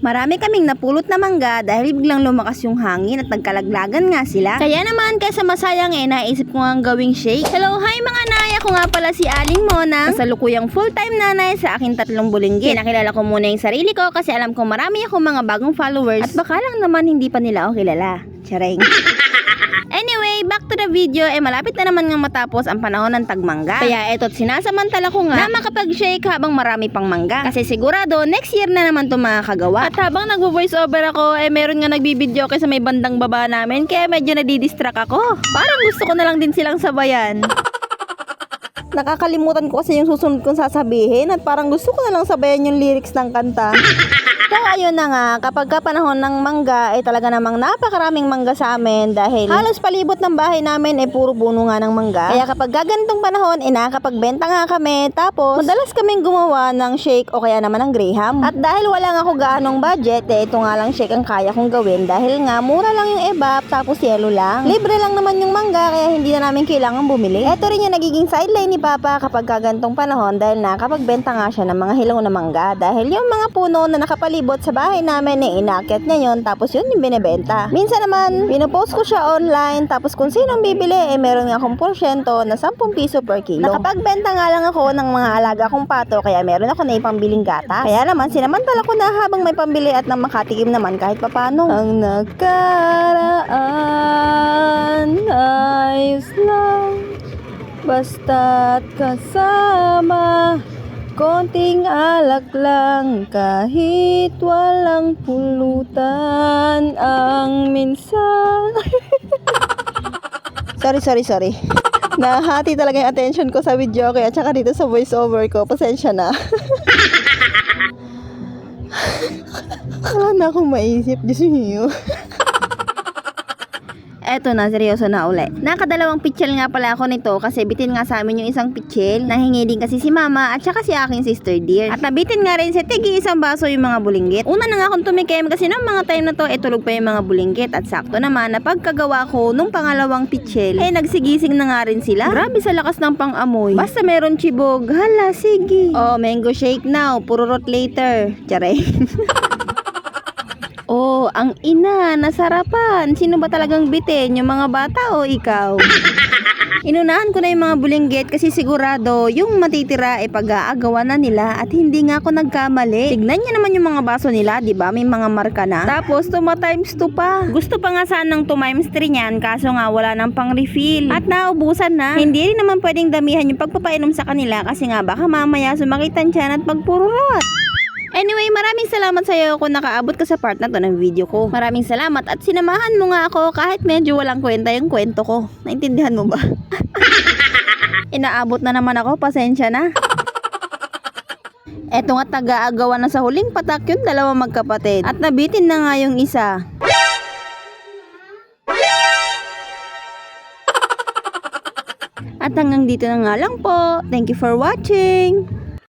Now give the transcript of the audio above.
Marami kaming napulot na mangga dahil biglang lumakas yung hangin at nagkalaglagan nga sila. Kaya naman kaysa masayang naisip ko nga gawing shake. Hello, hi mga nay! Ako nga pala si Aling Mona, kasalukuyang full-time nanay sa aking 3 bulinggit. Kinakilala ko muna yung sarili ko kasi alam ko marami akong mga bagong followers at baka lang naman hindi pa nila ako kilala. Charing. Anyway, back to the video, malapit na naman nga matapos ang panahon ng tagmangga. Kaya eto't sinasamantala ko nga na makapag-shake habang marami pang mangga. Kasi sigurado, next year na naman ito makakagawa. At habang nagvo-voice over ako, meron nga nagbibideo kasi may bandang baba namin, kaya medyo nadidistract ako. Parang gusto ko na lang din silang sabayan. Nakakalimutan ko kasi yung susunod kong sasabihin at parang gusto ko na lang sabayan yung lyrics ng kanta. Kaya ayun na nga, kapag panahon ng mangga talaga namang napakaraming mangga sa amin dahil halos palibot ng bahay namin puro puno nga ng mangga. Kaya kapag ganitong panahon nakakapagbenta nga kami, tapos madalas kaming gumawa ng shake o kaya naman ng graham. At dahil wala nga ako gaanong budget, ito nga lang shake ang kaya kong gawin dahil nga mura lang yung evap tapos yelo lang. Libre lang naman yung mangga kaya hindi na namin kailangan bumili. Ito rin yung nagiging sideline ni Papa kapag ganitong panahon dahil nakapagbenta nga siya ng mga hilaw na mangga dahil yung mga puno na nakapalibot sa bahay namin inaakyat niya yun tapos yun yung binibenta. Minsan naman pinopost ko siya online tapos kung sinong bibili meron nga akong porsyento na 10 piso per kilo. Nakapagbenta nga lang ako ng mga alaga kong pato kaya meron ako na ipambiling gatas. Kaya naman sinamantala ko na habang may pambili at nang makatikim naman kahit papano. Ang nakaraan ayos lang basta't kasama. Konting alak lang kahit walang pulutan ang minsan. Sorry. Nahati talaga yung attention ko sa video kaya tsaka dito sa voice over ko. Pasensya na. Wala na akong maisip. Diyos niyo. Eto na, seryoso na uli. Nakadalawang pitchel nga pala ako nito kasi bitin nga sa amin yung isang pitchel. Nahingi din kasi si mama at saka si aking sister dear. At nabitin nga rin sa tigi isang baso yung mga bulinggit. Una na nga akong tumikim kasi nung mga time na to tulog pa yung mga bulinggit. At sakto naman na pagkagawa ko nung pangalawang pitchel nagsigising na nga rin sila. Grabe sa lakas ng pang-amoy. Basta meron chibog. Hala, sige. Oh, mango shake now. Pururot later. Tsare. Oh, ang ina, nasarapan. Sino ba talagang bitin? Yung mga bata o ikaw? Inunahan ko na yung mga bulinggit kasi sigurado yung matitira pag-aagawa na nila at hindi nga ako nagkamali. Tignan niyo naman yung mga baso nila, di ba? May mga marka na. Tapos 2 times 2 pa. Gusto pa nga sanang 2 times 3 niyan kaso nga wala nang pang refill. At naubusan na. Hindi rin naman pwedeng damihan yung pagpapainom sa kanila kasi nga baka mamaya sumakitan siya at magpururot. Anyway, maraming salamat sa iyo kung nakaabot ka sa part na to ng video ko. Maraming salamat at sinamahan mo nga ako kahit medyo walang kwenta yung kwento ko. Naintindihan mo ba? Inaabot na naman ako, pasensya na. Eto nga taga-agawan na sa huling patak yung 2 magkapatid. At nabitin na nga yung isa. At hanggang dito na nga lang po. Thank you for watching.